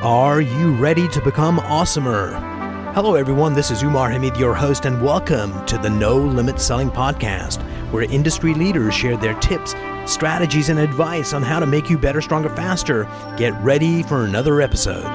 Are you ready to become awesomer? Hello everyone, this is Umar Hamid, your host, and welcome to the No Limit Selling Podcast, where industry leaders share their tips, strategies, and advice on how to make you better, stronger, faster. Get ready for another episode.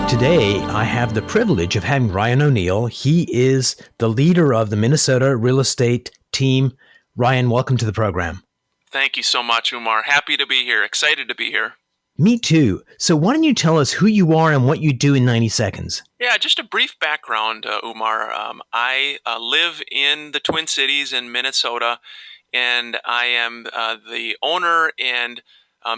Today, I have the privilege of having Ryan O'Neill. He is the leader of the Minnesota real estate team. Ryan, welcome to the program. Thank you so much, Umar. Happy to be here. Excited to be here. Me too. So why don't you tell us who you are and what you do in 90 seconds? Yeah, just a brief background, Umar. I live in the Twin Cities in Minnesota, and I am the owner and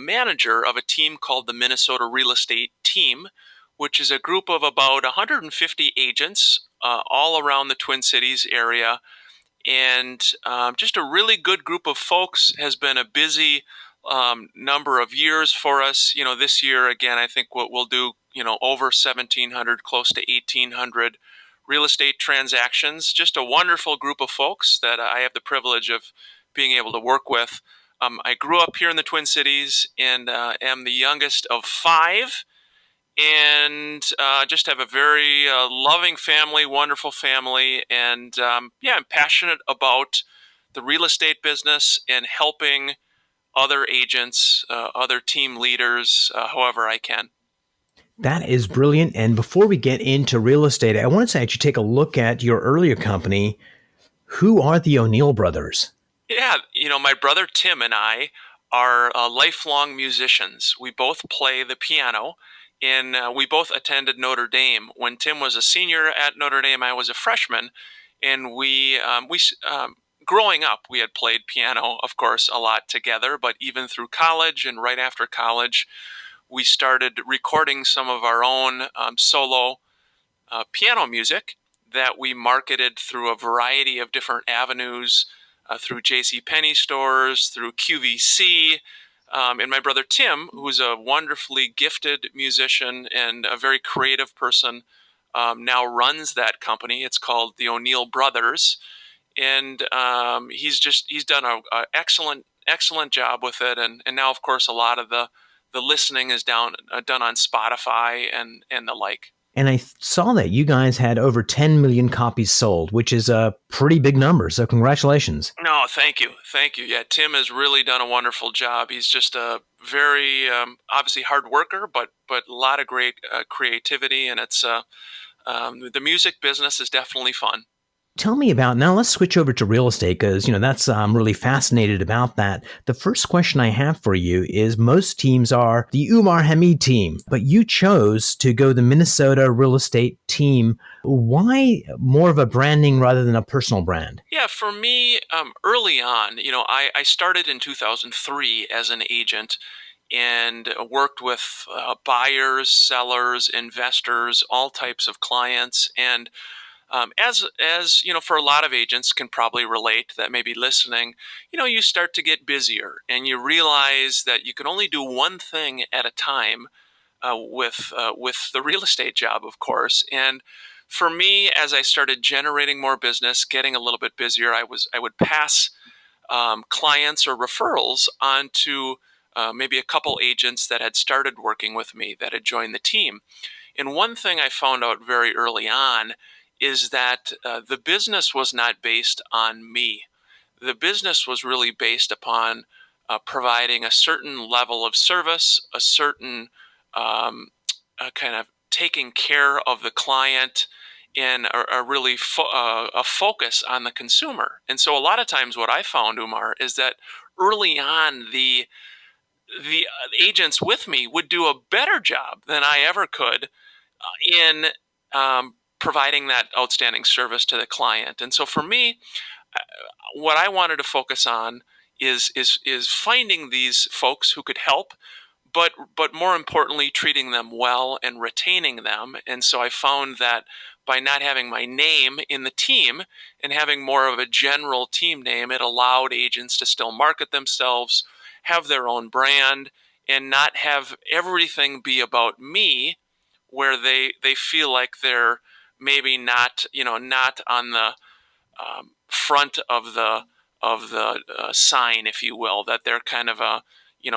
manager of a team called the Minnesota Real Estate Team, which is a group of about 150 agents all around the Twin Cities area. And just a really good group of folks. Has been a busy number of years for us. This year, again, I think what we'll do, over 1,700, close to 1,800 real estate transactions. Just a wonderful group of folks that I have the privilege of being able to work with. I grew up here in the Twin Cities and am the youngest of five. And just have a very loving family, wonderful family. And I'm passionate about the real estate business and helping other agents, other team leaders, however I can. That is brilliant. And before we get into real estate, I wanted to actually take a look at your earlier company. Who are the O'Neill brothers? Yeah, my brother Tim and I are lifelong musicians. We both play the piano. And we both attended Notre Dame. When Tim was a senior at Notre Dame, I was a freshman. And we growing up, we had played piano, of course, a lot together. But even through college and right after college, we started recording some of our own solo piano music that we marketed through a variety of different avenues, through JCPenney stores, through QVC. And my brother Tim, who's a wonderfully gifted musician and a very creative person, now runs that company. It's called the O'Neill Brothers, and he's done an excellent job with it. And now, of course, a lot of the listening is done on Spotify and the like. And I saw that you guys had over 10 million copies sold, which is a pretty big number. So congratulations. No, thank you. Yeah, Tim has really done a wonderful job. He's just a very, obviously hard worker, but a lot of great creativity. And it's the music business is definitely fun. Tell me about, now let's switch over to real estate because, that's, I'm really fascinated about that. The first question I have for you is most teams are the Umar Hamid team, but you chose to go the Minnesota real estate team. Why more of a branding rather than a personal brand? Yeah, for me, early on, I started in 2003 as an agent and worked with buyers, sellers, investors, all types of clients. And as for a lot of agents can probably relate that may be listening, you start to get busier and you realize that you can only do one thing at a time with the real estate job, of course. And for me, as I started generating more business, getting a little bit busier, I would pass clients or referrals on to maybe a couple agents that had started working with me that had joined the team. And one thing I found out very early on is that the business was not based on me. The business was really based upon providing a certain level of service, a certain kind of taking care of the client, and a really a focus on the consumer. And so a lot of times what I found, Umar, is that early on the agents with me would do a better job than I ever could in providing that outstanding service to the client. And so for me, what I wanted to focus on is finding these folks who could help, but more importantly, treating them well and retaining them. And so I found that by not having my name in the team and having more of a general team name, it allowed agents to still market themselves, have their own brand, and not have everything be about me, where they feel like they're maybe not, not on the front of the sign, if you will, that they're kind of a,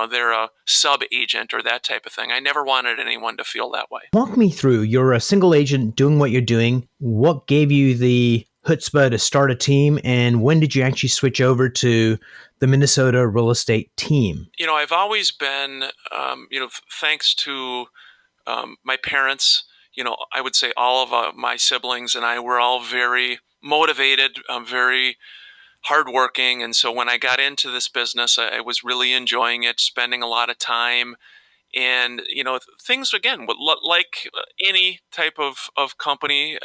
they're a sub agent or that type of thing. I never wanted anyone to feel that way. Walk me through. You're a single agent doing what you're doing. What gave you the chutzpah to start a team, and when did you actually switch over to the Minnesota real estate team? I've always been, thanks to my parents, I would say all of my siblings and I were all very motivated, very hardworking. And so when I got into this business, I was really enjoying it, spending a lot of time. And things again, like any type of company,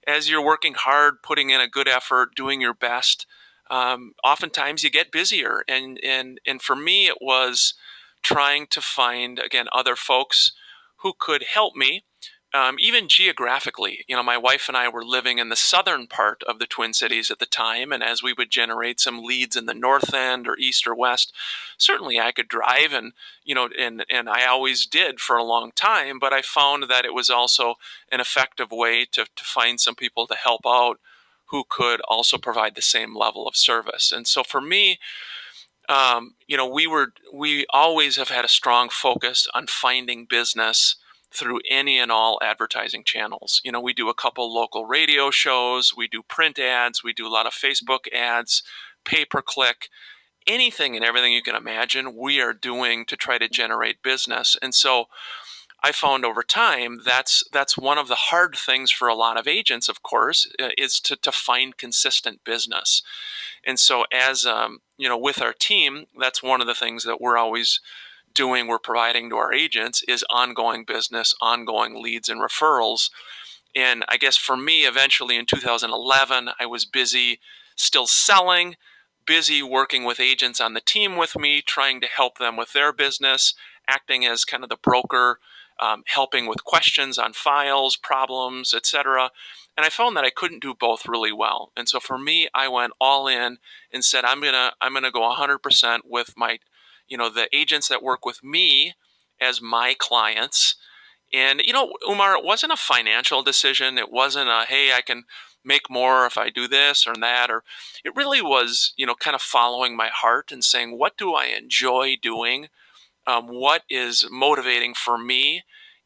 as you're working hard, putting in a good effort, doing your best, oftentimes you get busier. And for me, it was trying to find again other folks who could help me, even geographically. My wife and I were living in the southern part of the Twin Cities at the time, and as we would generate some leads in the north end or east or west, certainly I could drive, and and I always did for a long time. But I found that it was also an effective way to find some people to help out who could also provide the same level of service. And so for me, we always have had a strong focus on finding business through any and all advertising channels. We do a couple local radio shows, we do print ads, we do a lot of Facebook ads, pay per click, anything and everything you can imagine, we are doing to try to generate business. And so I found over time that's one of the hard things for a lot of agents, of course, is to find consistent business. And so as with our team, that's one of the things that we're always doing, we're providing to our agents is ongoing business, ongoing leads and referrals. And I guess for me, eventually in 2011, I was busy still selling, busy working with agents on the team with me, trying to help them with their business, acting as kind of the broker, helping with questions on files, problems, etc. And I found that I couldn't do both really well. And so for me, I went all in and said, I'm gonna go 100% with my, the agents that work with me as my clients. And Umar, it wasn't a financial decision. It wasn't a, hey, I can make more if I do this or that, or it really was, kind of following my heart and saying, what do I enjoy doing? What is motivating for me?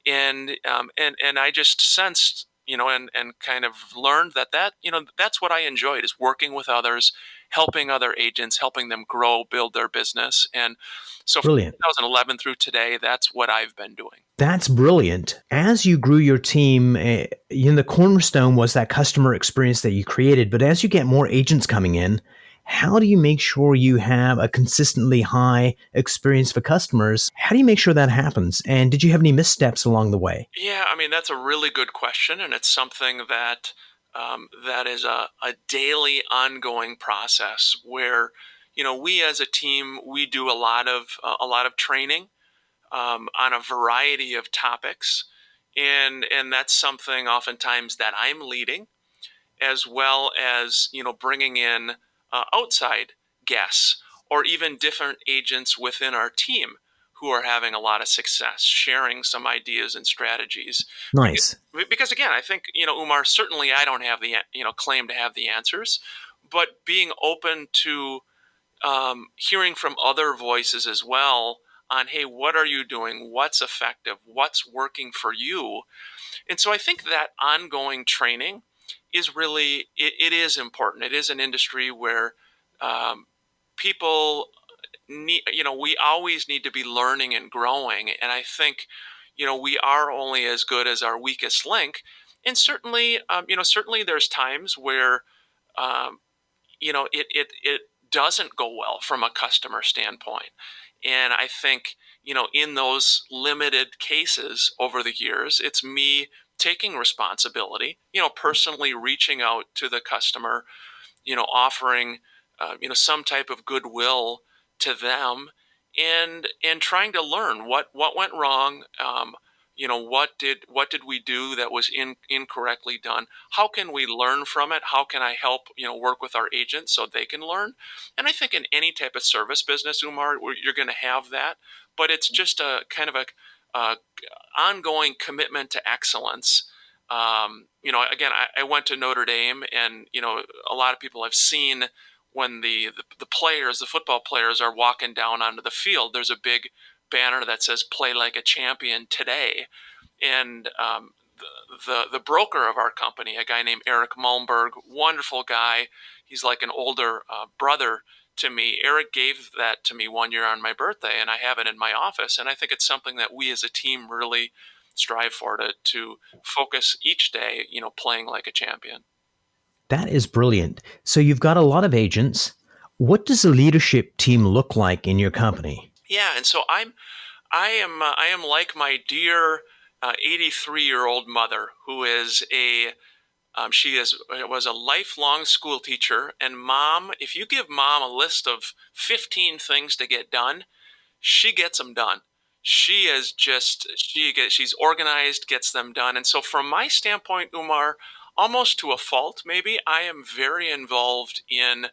And I just sensed, and kind of learned that's what I enjoyed, is working with others, helping other agents, helping them grow, build their business. And so from Brilliant. 2011 through today, that's what I've been doing. That's brilliant. As you grew your team, the cornerstone was that customer experience that you created. But as you get more agents coming in, how do you make sure you have a consistently high experience for customers? How do you make sure that happens? And did you have any missteps along the way? Yeah, I mean, that's a really good question, and it's something that that is a daily ongoing process where we as a team, we do a lot of training on a variety of topics, and that's something oftentimes that I'm leading, as well as bringing in outside guests or even different agents within our team who are having a lot of success, sharing some ideas and strategies. Nice. Because again, I think Umar, certainly I don't have the claim to have the answers, but being open to hearing from other voices as well on, hey, what are you doing? What's effective? What's working for you? And so I think that ongoing training is really, it is important. It is an industry where um, people need, we always need to be learning and growing. And I think, we are only as good as our weakest link. And certainly, certainly there's times where, um, it doesn't go well from a customer standpoint. And I think, in those limited cases over the years, it's me taking responsibility, personally reaching out to the customer, offering, some type of goodwill to them, and trying to learn what went wrong. What did we do that was incorrectly done? How can we learn from it? How can I help work with our agents so they can learn? And I think in any type of service business, Umar, you're going to have that, but it's just a kind of a ongoing commitment to excellence, Again, I went to Notre Dame, and a lot of people have seen when the players, the football players, are walking down onto the field. There's a big banner that says "Play like a champion today," and the broker of our company, a guy named Eric Mullenberg, wonderful guy. He's like an older brother to me. Eric gave that to me one year on my birthday, and I have it in my office. And I think it's something that we as a team really strive for, to focus each day, playing like a champion. That is brilliant. So you've got a lot of agents. What does the leadership team look like in your company? Yeah, and so I am like my dear 83-year-old mother, who is a she is was a lifelong school teacher. And mom, if you give mom a list of 15 things to get done, she gets them done. She's organized, gets them done. And so from my standpoint, Umar, almost to a fault, maybe, I am very involved in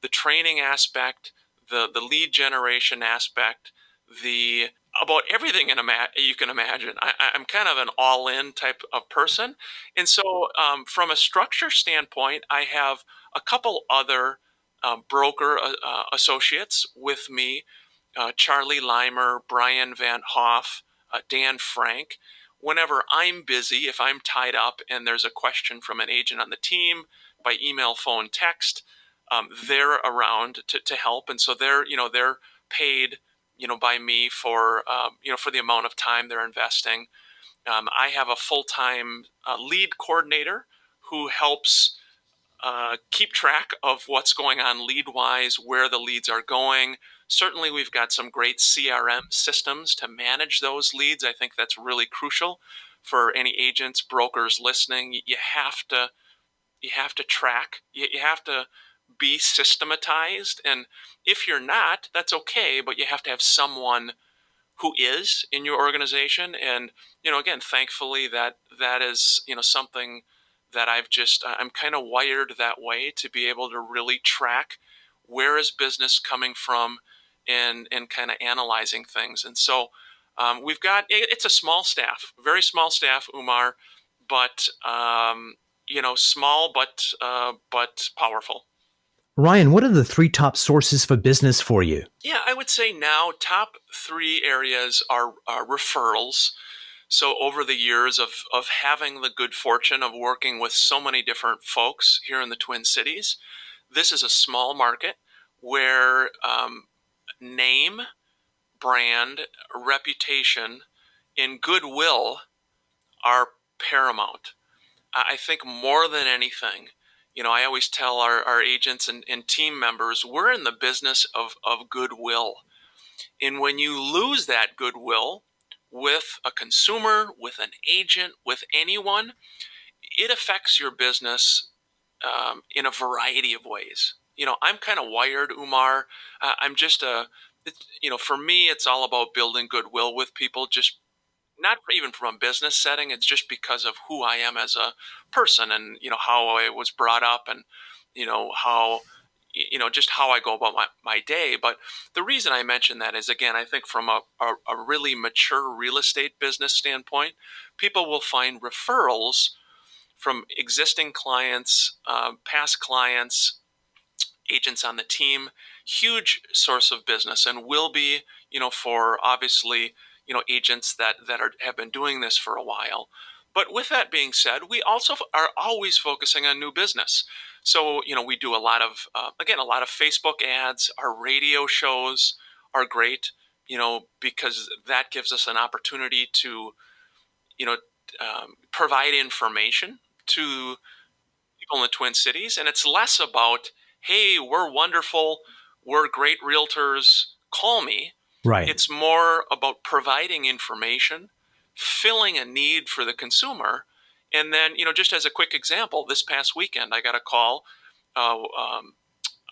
the training aspect, the lead generation aspect, the about everything you can imagine. I'm kind of an all-in type of person, and so from a structure standpoint, I have a couple other broker associates with me: Charlie Limer, Brian Van Hoff, Dan Frank. Whenever I'm busy, if I'm tied up and there's a question from an agent on the team by email, phone, text, they're around to help, and so they're paid by me for for the amount of time they're investing. I have a full-time lead coordinator who helps keep track of what's going on lead wise, where the leads are going. Certainly, we've got some great CRM systems to manage those leads. I think that's really crucial for any agents, brokers listening. You have to track. You have to be systematized, and if you're not, that's okay. But you have to have someone who is in your organization. And again, thankfully, that is something that I'm kind of wired that way, to be able to really track where is business coming from, and kind of analyzing things. And so it's a small staff, very small staff, Umar, but small but powerful. Ryan, what are the three top sources for business for you? Yeah, I would say now top three areas are referrals. So over the years of having the good fortune of working with so many different folks here in the Twin Cities, this is a small market where name, brand, reputation, and goodwill are paramount. I think more than anything, I always tell our agents and team members, we're in the business of goodwill. And when you lose that goodwill with a consumer, with an agent, with anyone, it affects your business in a variety of ways. I'm kind of wired, Umar. I'm just for me, it's all about building goodwill with people, just not even from a business setting. It's just because of who I am as a person, and how I was brought up, and how just how I go about my day. But the reason I mention that is, again, I think from a really mature real estate business standpoint, people will find referrals from existing clients, past clients, agents on the team, huge source of business, and will be, for obviously, agents that have been doing this for a while. But with that being said, we also are always focusing on new business. So, we do a lot of, again, a lot of Facebook ads. Our radio shows are great, because that gives us an opportunity to, you know, provide information to people in the Twin Cities. And it's less about, hey, we're wonderful, we're great realtors, call me. Right. It's more about providing information, filling a need for the consumer. And then, just as a quick example, this past weekend, I got a call uh, um,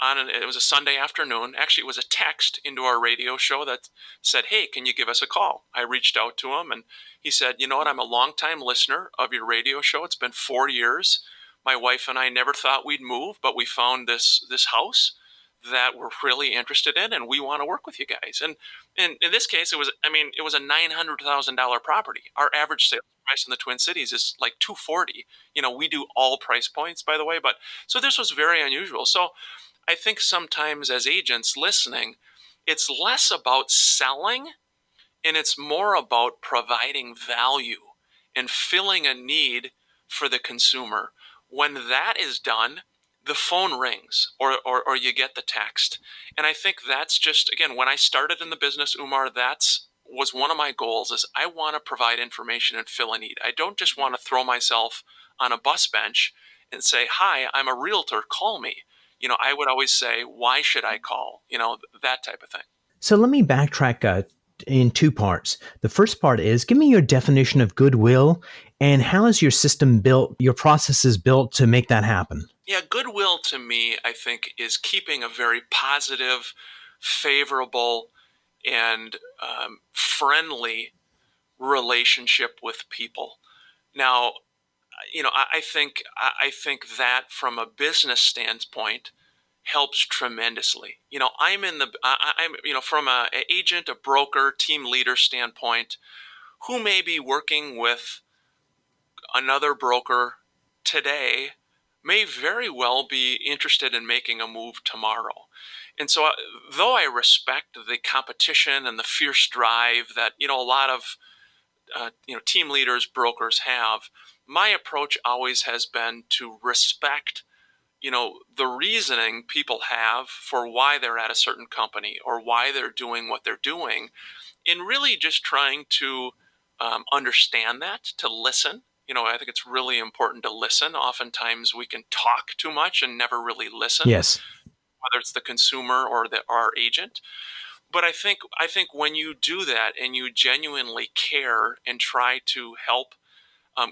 it was a Sunday afternoon. Actually, it was a text into our radio show that said, "Hey, can you give us a call?" I reached out to him, and he said, "You know what? I'm a longtime listener of your radio show. It's been 4 years. My wife and I never thought we'd move, but we found this house that we're really interested in, and we want to work with you guys." And in this case, it was a $900,000 property. Our average sale price in the Twin Cities is like 240. We do all price points, by the way, but so this was very unusual. So I think sometimes as agents listening, it's less about selling and it's more about providing value and filling a need for the consumer. When that is done, the phone rings or you get the text. And I think that's just, again, when I started in the business, Umar, that's was one of my goals is I want to provide information and fill a need. I don't just want to throw myself on a bus bench and say, "Hi, I'm a realtor, call me." I would always say, "Why should I call?" That type of thing. So let me backtrack in two parts. The first part is give me your definition of goodwill and how is your system built, your processes built to make that happen? Yeah, goodwill to me, I think, is keeping a very positive, favorable, and friendly relationship with people. Now, I think that from a business standpoint helps tremendously. I'm from a agent, a broker, team leader standpoint, who may be working with another broker today may very well be interested in making a move tomorrow. And so, though I respect the competition and the fierce drive that a lot of team leaders, brokers have, my approach always has been to respect the reasoning people have for why they're at a certain company or why they're doing what they're doing, and really just trying to understand that, to listen. I think it's really important to listen. Oftentimes we can talk too much and never really listen, Yes. whether it's the consumer or our agent. But I think when you do that and you genuinely care and try to help,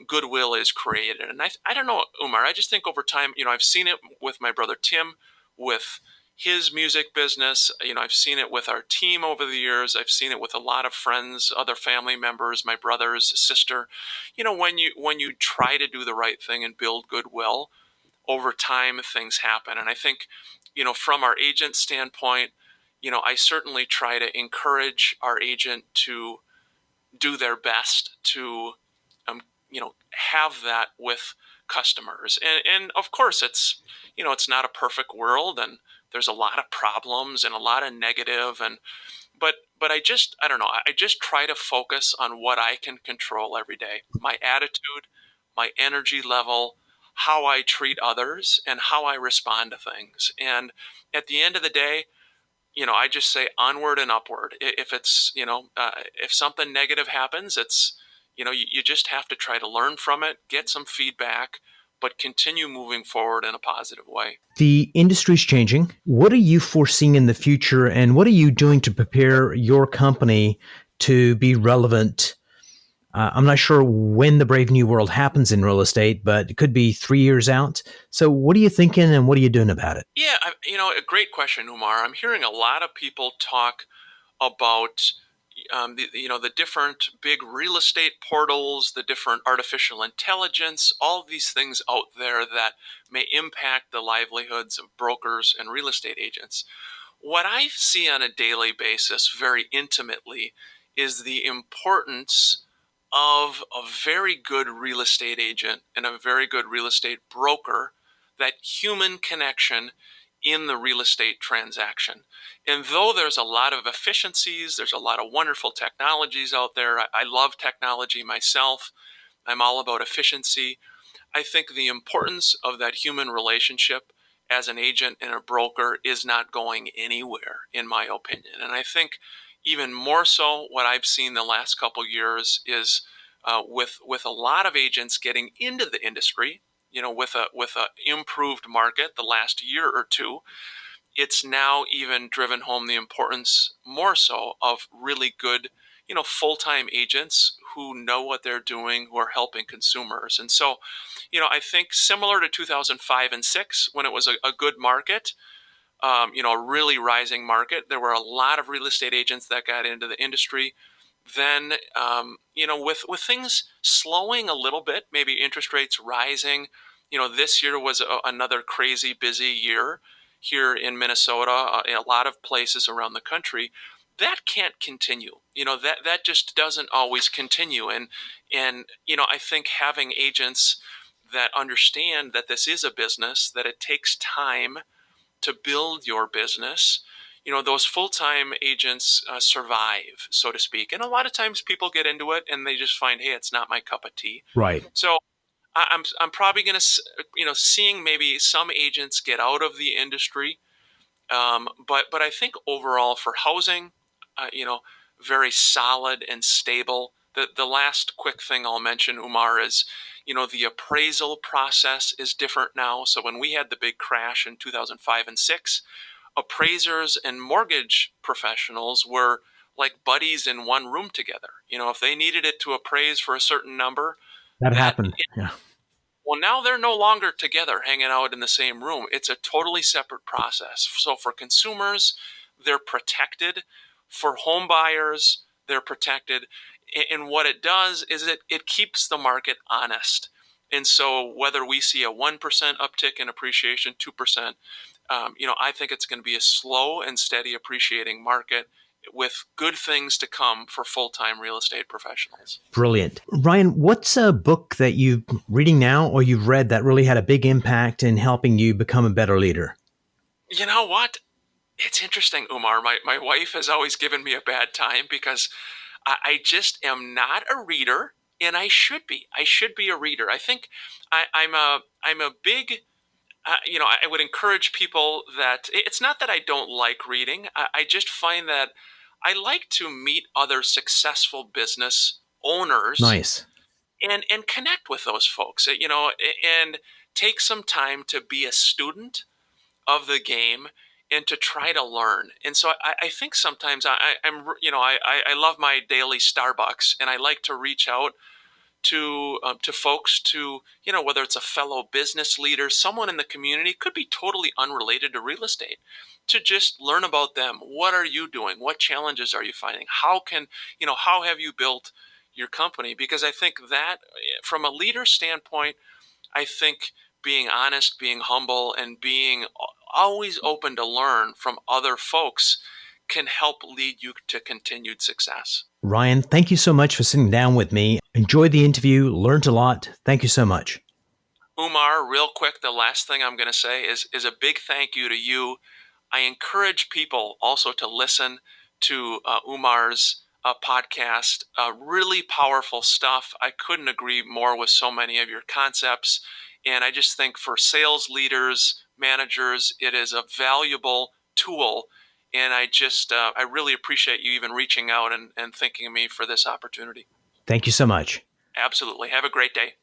goodwill is created. And I don't know, Umar, I just think over time, I've seen it with my brother Tim, with his music business. I've seen it with our team over the years. I've seen it with a lot of friends, other family members, my brother's sister. When you try to do the right thing and build goodwill, over time things happen. And I think, from our agent standpoint, I certainly try to encourage our agent to do their best to um, have that with customers. And of course, it's not a perfect world, and there's a lot of problems and a lot of negative, and but I don't know. I just try to focus on what I can control every day: my attitude, my energy level, how I treat others, and how I respond to things. And at the end of the day, I just say onward and upward. If it's, if something negative happens, it's, you just have to try to learn from it, get some feedback, but continue moving forward in a positive way. The industry's changing. What are you foreseeing in the future and what are you doing to prepare your company to be relevant? I'm not sure when the brave new world happens in real estate, but it could be 3 years out. So, what are you thinking and what are you doing about it? Yeah, a great question, Umar. I'm hearing a lot of people talk about the different big real estate portals, the different artificial intelligence, all these things out there that may impact the livelihoods of brokers and real estate agents. What I see on a daily basis very intimately is the importance of a very good real estate agent and a very good real estate broker, that human connection in the real estate transaction. And though there's a lot of efficiencies, there's a lot of wonderful technologies out there. I love technology myself. I'm all about efficiency. I think the importance of that human relationship as an agent and a broker is not going anywhere, in my opinion. And I think even more so, what I've seen the last couple years is with a lot of agents getting into the industry, with a improved market the last year or two, it's now even driven home the importance more so of really good, full-time agents who know what they're doing, who are helping consumers. And so, I think similar to 2005 and 6, when it was a good market, a really rising market, there were a lot of real estate agents that got into the industry. Then, with things slowing a little bit, maybe interest rates rising, this year was another crazy busy year here in Minnesota, in a lot of places around the country. that can't continue. That just doesn't always continue. And I think having agents that understand that this is a business, that it takes time to build your business, those full-time agents survive, so to speak. And a lot of times people get into it and they just find, hey, it's not my cup of tea. Right. So I'm probably going to, seeing maybe some agents get out of the industry. But I think overall for housing, very solid and stable. The last quick thing I'll mention, Umar, is the appraisal process is different now. So when we had the big crash in 2005 and 6, appraisers and mortgage professionals were like buddies in one room together. If they needed it to appraise for a certain number, That that happened. Yeah. well, now they're no longer together hanging out in the same room. It's a totally separate process. So for consumers, they're protected. For home buyers, they're protected. And what it does is it keeps the market honest. And so whether we see a 1% uptick in appreciation, 2%, I think it's going to be a slow and steady appreciating market with good things to come for full-time real estate professionals. Brilliant. Ryan, what's a book that you're reading now or you've read that really had a big impact in helping you become a better leader? You know what? It's interesting, Umar. My wife has always given me a bad time because I just am not a reader, and I should be. I should be a reader. I think I'm a big I would encourage people that it's not that I don't like reading. I just find that I like to meet other successful business owners Nice. and connect with those folks, and take some time to be a student of the game and to try to learn. And so I think sometimes I love my daily Starbucks, and I like to reach out to folks, to whether it's a fellow business leader, someone in the community, could be totally unrelated to real estate, to just learn about them. What are you doing? What challenges are you finding? How have you built your company? Because I think that from a leader standpoint, I think being honest, being humble, and being always open to learn from other folks can help lead you to continued success. Ryan, thank you so much for sitting down with me. Enjoyed the interview, learned a lot. Thank you so much. Umar, real quick, the last thing I'm going to say is a big thank you to you. I encourage people also to listen to Umar's podcast. Really powerful stuff. I couldn't agree more with so many of your concepts. And I just think for sales leaders, managers, it is a valuable tool. And I really appreciate you even reaching out and thinking of me for this opportunity. Thank you so much. Absolutely. Have a great day.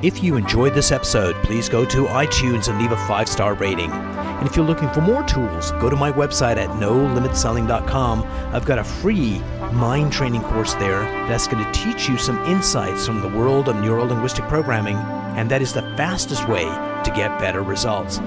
If you enjoyed this episode, please go to iTunes and leave a 5-star rating. And if you're looking for more tools, go to my website at nolimitselling.com. I've got a free mind training course there that's going to teach you some insights from the world of neuro-linguistic programming, and that is the fastest way to get better results.